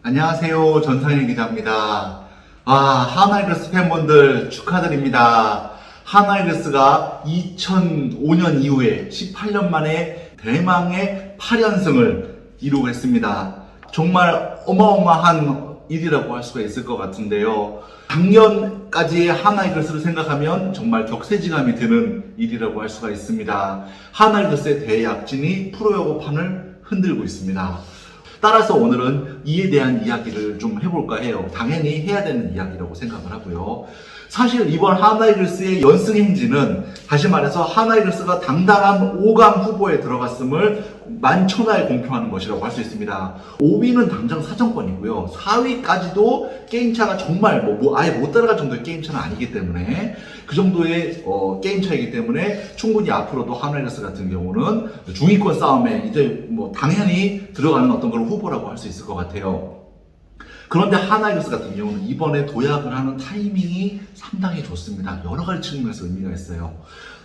안녕하세요. 전상일 기자입니다. 하나이글스 팬분들 축하드립니다. 하나이글스가 2005년 이후에 18년 만에 대망의 8연승을 이루고 있습니다. 정말 어마어마한 일이라고 할 수가 있을 것 같은데요. 작년까지의 하나이글스를 생각하면 정말 격세지감이 드는 일이라고 할 수가 있습니다. 하나이글스의 대약진이 프로야구판을 흔들고 있습니다. 따라서 오늘은 이에 대한 이야기를 좀 해볼까 해요. 당연히 해야 되는 이야기라고 생각을 하고요. 사실 이번 하나이글스의 연승 행진은 다시 말해서 하나이글스가 당당한 5강 후보에 들어갔음을 만천하에 공표하는 것이라고 할 수 있습니다. 5위는 당장 사정권이고요. 4위까지도 게임차가 정말 아예 못 따라갈 정도의 게임차는 아니기 때문에 그 정도의 게임차이기 때문에 충분히 앞으로도 하나이글스 같은 경우는 중위권 싸움에 이제 당연히 들어가는 어떤 그런 후보라고 할 수 있을 것 같아요. 그런데 하나이글스 같은 경우는 이번에 도약을 하는 타이밍이 상당히 좋습니다. 여러 가지 측면에서 의미가 있어요.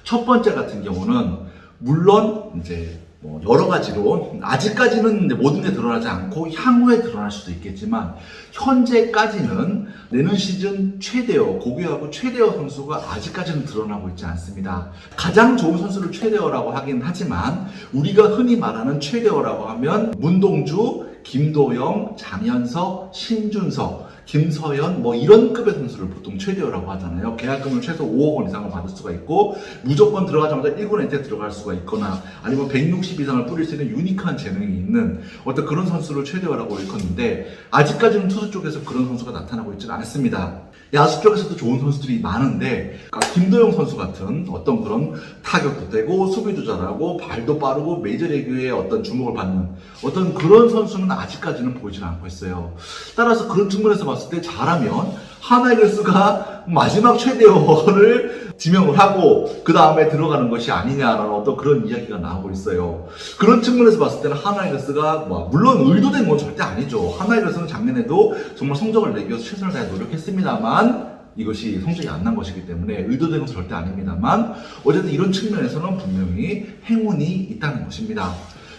첫 번째 같은 경우는 물론 이제 여러 가지로 아직까지는 모든 게 드러나지 않고 향후에 드러날 수도 있겠지만 현재까지는 내년 시즌 최대어 고교야구 최대어 선수가 아직까지는 드러나고 있지 않습니다. 가장 좋은 선수를 최대어라고 하긴 하지만 우리가 흔히 말하는 최대어라고 하면 문동주, 김도영, 장현석, 신준석, 김서현 이런 급의 선수를 보통 최대어라고 하잖아요. 계약금을 최소 5억 원 이상을 받을 수가 있고 무조건 들어가자마자 1군 엔트에 들어갈 수가 있거나 아니면 160 이상을 뿌릴 수 있는 유니크한 재능이 있는 어떤 그런 선수를 최대어라고 일컫는데 아직까지는 투수 쪽에서 그런 선수가 나타나고 있지는 않습니다. 야수 쪽에서도 좋은 선수들이 많은데 김도영 선수 같은 어떤 그런 타격도 되고 수비도 잘하고 발도 빠르고 메이저리그의 어떤 주목을 받는 어떤 그런 선수는 아직까지는 보이질 않고 있어요. 따라서 그런 측면에서 봤을 때 잘하면 하나이글스가 마지막 최대어를 지명을 하고 그 다음에 들어가는 것이 아니냐라는 어떤 그런 이야기가 나오고 있어요. 그런 측면에서 봤을 때는 하나이글스가 물론 의도된 건 절대 아니죠. 하나이글스는 작년에도 정말 성적을 내기 위해서 최선을 다해 노력했습니다만 이것이 성적이 안 난 것이기 때문에 의도된 건 절대 아닙니다만 어쨌든 이런 측면에서는 분명히 행운이 있다는 것입니다.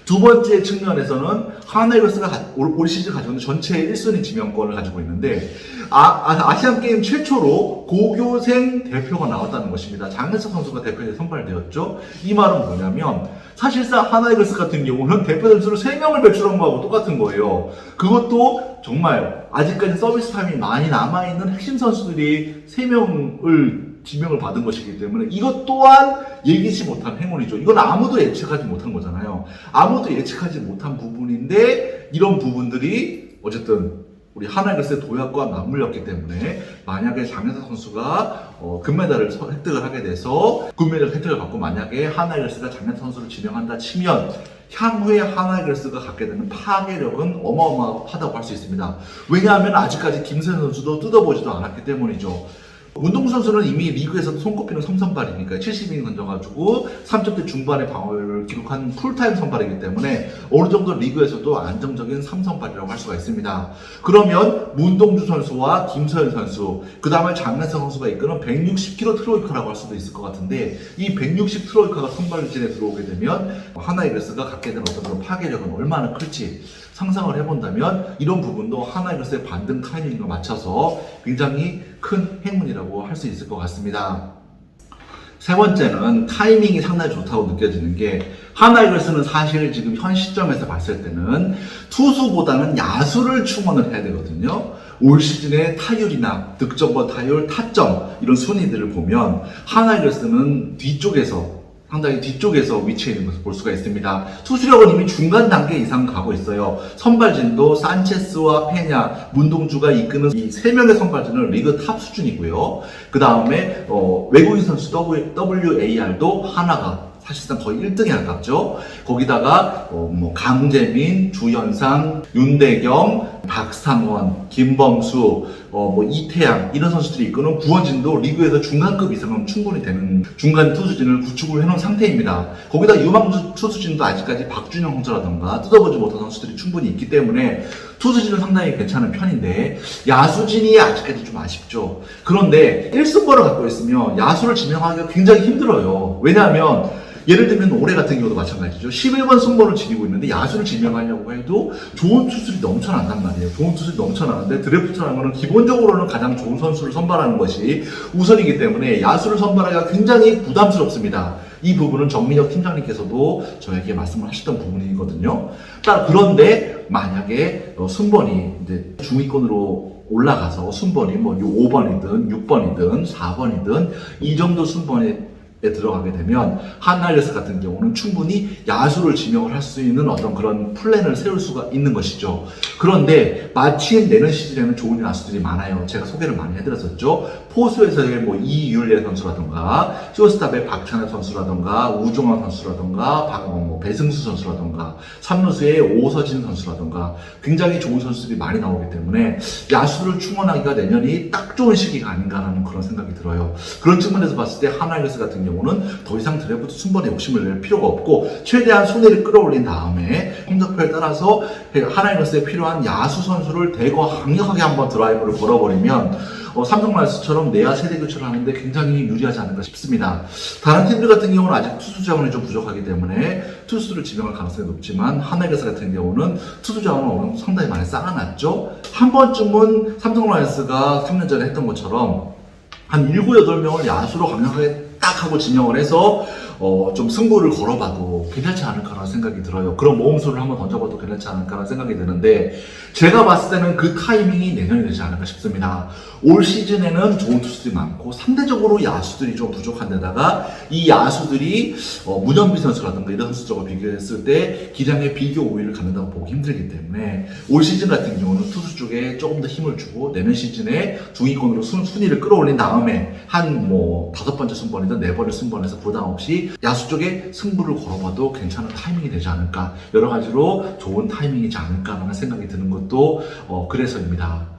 두 번째 측면에서는 하나이글스가 올 시즌 가지고 있는 전체 1순위 지명권을 가지고 있는데 아시안게임 최초로 고교생 대표가 나왔다는 것입니다. 장현석 선수가 대표에 선발되었죠. 이 말은 뭐냐면 사실상 하나이글스 같은 경우는 대표 선수를 3명을 배출한 거하고 똑같은 거예요. 그것도 정말 아직까지 서비스 타임이 많이 남아있는 핵심 선수들이 3명을 지명을 받은 것이기 때문에 이것 또한 예기치 못한 행운이죠. 이건 아무도 예측하지 못한 거잖아요. 아무도 예측하지 못한 부분인데 이런 부분들이 어쨌든 우리 하나이글스의 도약과 맞물렸기 때문에 만약에 장현석 선수가 금메달을 획득을 하게 돼서 금메달 획득을 받고 만약에 하나이글스가 장현석 선수를 지명한다 치면 향후에 하나이글스가 갖게 되는 파괴력은 어마어마하다고 할 수 있습니다. 왜냐하면 아직까지 김세현 선수도 뜯어보지도 않았기 때문이죠. 문동주 선수는 이미 리그에서도 손꼽히는 3선발이니까 70이닝 던져가지고 3점대 중반의 방어율을 기록한 풀타임 선발이기 때문에 어느 정도 리그에서도 안정적인 3선발이라고 할 수가 있습니다. 그러면 문동주 선수와 김서현 선수 그 다음에 장현석 선수가 이끄는 160kg 트로이카라고 할 수도 있을 것 같은데 이 160 트로이카가 선발진에 들어오게 되면 하나이글스가 갖게 되는 어떤 그런 파괴력은 얼마나 클지 상상을 해본다면 이런 부분도 하나이글스의 반등 타이밍과 맞춰서 굉장히 큰 행운이라고 할 수 있을 것 같습니다. 세 번째는 타이밍이 상당히 좋다고 느껴지는 게 하나이글스는 사실 지금 현 시점에서 봤을 때는 투수보다는 야수를 충원을 해야 되거든요. 올 시즌의 타율이나 득점권 타율, 타점 이런 순위들을 보면 하나이글스는 상당히 뒤쪽에서 위치해 있는 것을 볼 수가 있습니다. 투수력은 이미 중간 단계 이상 가고 있어요. 선발진도 산체스와 페냐, 문동주가 이끄는 이 3명의 선발진은 리그 탑 수준이고요. 그 다음에 외국인 선수 WAR도 하나가 사실상 거의 1등에 가깝죠. 거기다가 강재민, 주현상, 윤대경, 박상원, 김범수, 이태양 이런 선수들이 이끄는 구원진도 리그에서 중간급 이상은 충분히 되는 중간 투수진을 구축을 해놓은 상태입니다. 거기다 유망주 투수진도 아직까지 박준영 선수라던가 뜯어보지 못한 선수들이 충분히 있기 때문에 투수진은 상당히 괜찮은 편인데 야수진이 아직까지 좀 아쉽죠. 그런데 1승권을 갖고 있으면 야수를 지명하기가 굉장히 힘들어요. 왜냐하면 예를 들면 올해 같은 경우도 마찬가지죠. 11번 순번을 지니고 있는데 야수를 지명하려고 해도 좋은 투수들이 넘쳐난단 말이에요. 좋은 투수들이 넘쳐나는데 드래프트라는 거는 기본적으로는 가장 좋은 선수를 선발하는 것이 우선이기 때문에 야수를 선발하기가 굉장히 부담스럽습니다. 이 부분은 정민혁 팀장님께서도 저에게 말씀을 하셨던 부분이거든요. 그런데 만약에 순번이 이제 중위권으로 올라가서 순번이 뭐 5번이든 6번이든 4번이든 이 정도 순번에 들어가게 되면 한나이글스 같은 경우는 충분히 야수를 지명을 할 수 있는 어떤 그런 플랜을 세울 수가 있는 것이죠. 그런데 마침 내년 시즌에는 좋은 야수들이 많아요. 제가 소개를 많이 해드렸었죠. 포수에서의 뭐 이율례 선수라던가 쇼스탑의 박찬호 선수라던가 우종환 선수라던가 배승수 선수라던가 삼루수의 오서진 선수라던가 굉장히 좋은 선수들이 많이 나오기 때문에 야수를 충원하기가 내년이 딱 좋은 시기가 아닌가라는 그런 생각이 들어요. 그런 측면에서 봤을 때 한나이글스 같은 경우는 더 이상 드래프트 순번에 욕심을 낼 필요가 없고 최대한 손해를 끌어올린 다음에 성적표에 따라서 한나이글스에 필요한 야수 선수를 대거 강력하게 한번 드라이브를 걸어버리면 삼성 라이온즈처럼 내야 세대 교체를 하는데 굉장히 유리하지 않을까 싶습니다. 다른 팀들 같은 경우는 아직 투수 자원이 좀 부족하기 때문에 투수를 지명할 가능성이 높지만 한나이글스 같은 경우는 투수 자원을 상당히 많이 쌓아놨죠. 한 번쯤은 삼성 라이온즈가 3년 전에 했던 것처럼 한 7, 8명을 야수로 강력하게 딱 하고 지명을 해서 좀 승부를 걸어봐도 괜찮지 않을까라는 생각이 들어요. 그런 모험수를 한번 던져봐도 괜찮지 않을까라는 생각이 드는데 제가 봤을 때는 그 타이밍이 내년이 되지 않을까 싶습니다. 올 시즌에는 좋은 투수들이 많고 상대적으로 야수들이 좀 부족한 데다가 이 야수들이 문현비 선수라든가 이런 선수들과 비교했을 때 기량의 비교 우위를 갖는다고 보기 힘들기 때문에 올 시즌 같은 경우는 투수 쪽에 조금 더 힘을 주고 내년 시즌에 중위권으로 순위를 끌어올린 다음에 한 5번째 순번이든 4번째 순번에서 부담 없이 야수 쪽에 승부를 걸어봐도 괜찮은 타이밍이 되지 않을까, 여러 가지로 좋은 타이밍이지 않을까라는 생각이 드는 것도 그래서입니다.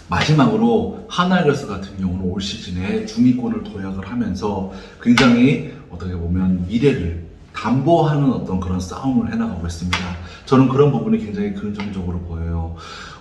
마지막으로 한나이글스 같은 경우는 올 시즌에 중위권을 도약을 하면서 굉장히 어떻게 보면 미래를 담보하는 어떤 그런 싸움을 해나가고 있습니다. 저는 그런 부분이 굉장히 긍정적으로 보여요.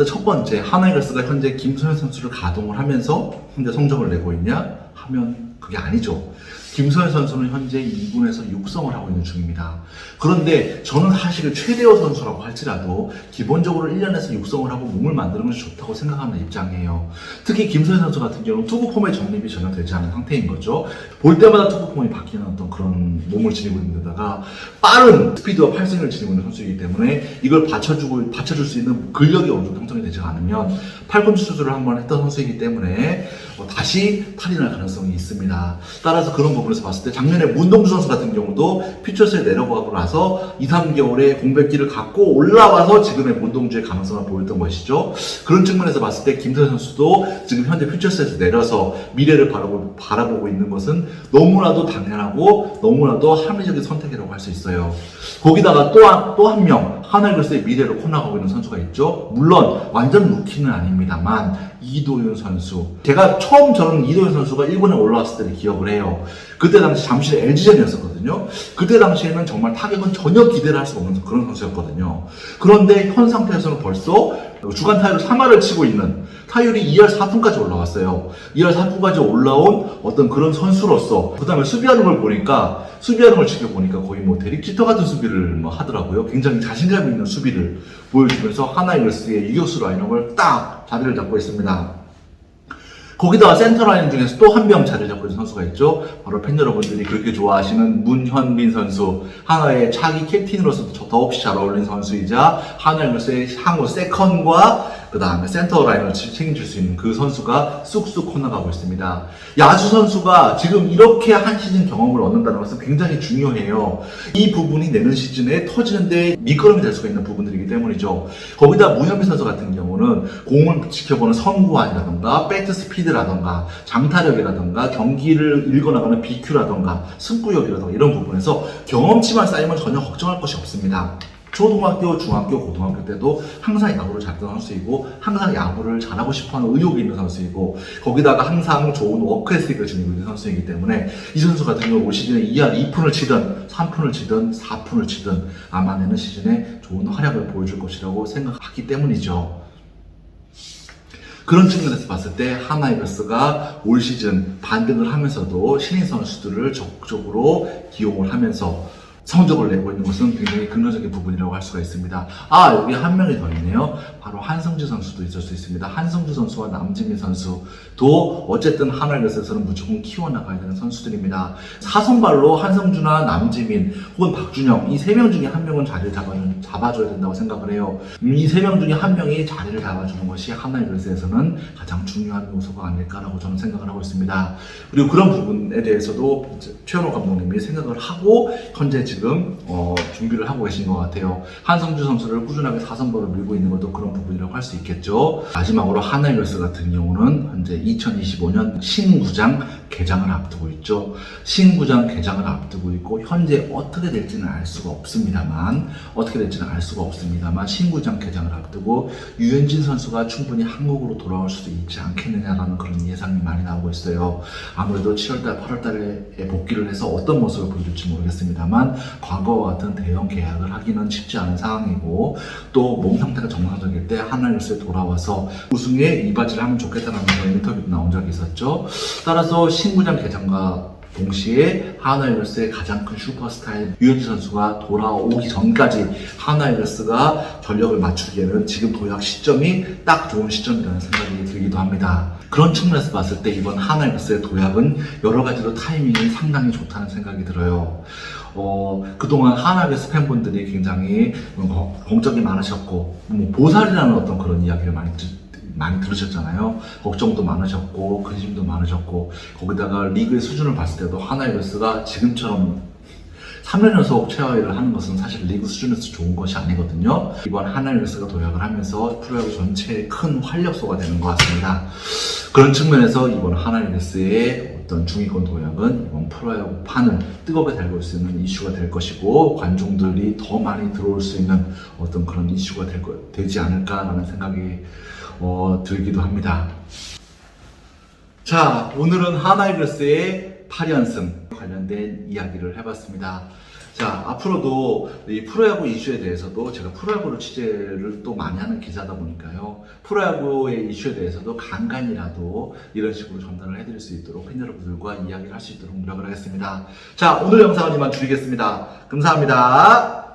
첫 번째, 한나이글스가 현재 김소현 선수를 가동을 하면서 현재 성적을 내고 있냐 하면 그게 아니죠. 김소현 선수는 현재 2군에서 육성을 하고 있는 중입니다. 그런데 저는 사실 최대호 선수라고 할지라도 기본적으로 1년에서 육성을 하고 몸을 만드는 것이 좋다고 생각하는 입장이에요. 특히 김소현 선수 같은 경우는 투구 폼의 정립이 전혀 되지 않은 상태인 거죠. 볼 때마다 투구 폼이 바뀌는 어떤 그런 몸을 지니고 있는 데다가 빠른 스피드와 팔스윙을 지니고 있는 선수이기 때문에 이걸 받쳐줄 수 있는 근력이 어느 정도 형성이 되지 않으면 팔꿈치 수술을 한번 했던 선수이기 때문에 다시 탈이 날 가능성이 있습니다. 따라서 그런 부분에서 봤을 때 작년에 문동주 선수 같은 경우도 퓨처스에 내려가고 나서 2, 3개월의 공백기를 갖고 올라와서 지금의 문동주의 가능성을 보였던 것이죠. 그런 측면에서 봤을 때 김소현 선수도 지금 현재 퓨처스에서 내려서 미래를 바라보고 있는 것은 너무나도 당연하고 너무나도 합리적인 선택이라고 할 수 있어요. 거기다가 또 한 명 한나이글스의 미래를 코너가고 있는 선수가 있죠. 물론 완전 루키는 아닙니다만 이도윤 선수. 제가 저는 이도윤 선수가 1군에 올라왔을 때를 기억을 해요. 그때 당시 잠실 LG전이었었거든요. 그때 당시에는 정말 타격은 전혀 기대를 할 수 없는 그런 선수였거든요. 그런데 현 상태에서는 벌써 주간 타율 3할을 치고 있는, 타율이 2할 4푼까지 올라왔어요. 2할 4푼까지 올라온 어떤 그런 선수로서, 그 다음에 수비하는 걸 지켜보니까 거의 데릭 지터 같은 수비를 하더라고요. 굉장히 자신감 있는 수비를 보여주면서 한나이글스의 유격수 라인업을 딱 자리를 잡고 있습니다. 거기다가 센터 라인 중에서 또 한 명 자리를 잡고 있는 선수가 있죠. 바로 팬 여러분들이 그렇게 좋아하시는 문현빈 선수. 하나의 차기 캡틴으로서도 더없이 잘 어울리는 선수이자 한나이글스의 향후 세컨과 그 다음에 센터 라인을 책임질 수 있는 그 선수가 쑥쑥 커나가고 있습니다. 야수 선수가 지금 이렇게 한 시즌 경험을 얻는다는 것은 굉장히 중요해요. 이 부분이 내년 시즌에 터지는데 밑거름이 될 수가 있는 부분들이기 때문이죠. 거기다 문현빈 선수 같은 경우는 공을 지켜보는 선구안이라던가 배트 스피드라던가 장타력이라던가 경기를 읽어나가는 BQ라던가 승부욕이라던가 이런 부분에서 경험치만 쌓이면 전혀 걱정할 것이 없습니다. 초등학교, 중학교, 고등학교 때도 항상 야구를 잘했던 선수이고 항상 야구를 잘하고 싶어하는 의욕이 있는 선수이고 거기다가 항상 좋은 워크에틱을 지니고 있는 선수이기 때문에 이 선수 같은 경우 올 시즌에 2할 2푼을 치든 3푼을 치든 4푼을 치든 아마 내년 시즌에 좋은 활약을 보여줄 것이라고 생각하기 때문이죠. 그런 측면에서 봤을 때 하나이글스가 올 시즌 반등을 하면서도 신인 선수들을 적극적으로 기용을 하면서 성적을 내고 있는 것은 굉장히 긍정적인 부분이라고 할 수가 있습니다. 여기 한 명이 더 있네요. 바로 한성주 선수도 있을 수 있습니다. 한성주 선수와 남지민 선수도 어쨌든 하나이글스에서는 무조건 키워나가야 되는 선수들입니다. 사선발로 한성주나 남지민 혹은 박준영 이 세 명 중에 한 명은 자리를 잡아줘야 된다고 생각을 해요. 이 세 명 중에 한 명이 자리를 잡아주는 것이 하나이글스에서는 가장 중요한 요소가 아닐까라고 저는 생각을 하고 있습니다. 그리고 그런 부분에 대해서도 최현호 감독님이 생각을 하고 현재 지금 준비를 하고 계신 것 같아요. 한성주 선수를 꾸준하게 사선발로 밀고 있는 것도 그런 부분이라고 할 수 있겠죠. 마지막으로 하나이글스 같은 경우는 현재 2025년 신구장 개장을 앞두고 있죠. 신구장 개장을 앞두고 있고 현재 어떻게 될지는 알 수가 없습니다만 신구장 개장을 앞두고 유현진 선수가 충분히 한국으로 돌아올 수도 있지 않겠느냐라는 그런 예상이 많이 나오고 있어요. 아무래도 7월달, 8월달에 복귀를 해서 어떤 모습을 보여줄지 모르겠습니다만 과거와 같은 대형 계약을 하기는 쉽지 않은 상황이고 또 몸 상태가 정상적일 때 하나이글스에 돌아와서 우승에 이바지를 하면 좋겠다는 그런 인터뷰도 나온 적이 있었죠. 따라서 신구장 개장과 동시에 하나이글스의 가장 큰 슈퍼스타인 유현진 선수가 돌아오기 전까지 하나이글스가 전력을 맞추기에는 지금 도약 시점이 딱 좋은 시점이라는 생각이 들기도 합니다. 그런 측면에서 봤을 때 이번 하나이글스의 도약은 여러 가지로 타이밍이 상당히 좋다는 생각이 들어요. 그동안 하나이글스 팬분들이 굉장히 걱정이 많으셨고 보살이라는 어떤 그런 이야기를 많이 들으셨잖아요. 걱정도 많으셨고 근심도 많으셨고 거기다가 리그의 수준을 봤을 때도 하나이글스가 지금처럼 3년 연속 최하위를 하는 것은 사실 리그 수준에서 좋은 것이 아니거든요. 이번 하나이글스가 도약을 하면서 프로야구 전체에 큰 활력소가 되는 것 같습니다. 그런 측면에서 이번 하나이글스의 어떤 중위권 도약은 이번 프로야구 판을 뜨겁게 달굴 수 있는 이슈가 될 것이고 관중들이 더 많이 들어올 수 있는 어떤 그런 이슈가 되지 않을까라는 생각이 들기도 합니다. 자, 오늘은 하나이글스의 8연승 관련된 이야기를 해봤습니다. 자, 앞으로도 이 프로야구 이슈에 대해서도 제가 프로야구를 취재를 또 많이 하는 기자다 보니까요. 프로야구의 이슈에 대해서도 간간이라도 이런 식으로 전달을 해드릴 수 있도록 팬 여러분들과 이야기를 할 수 있도록 노력을 하겠습니다. 자, 오늘 영상은 이만 줄이겠습니다. 감사합니다.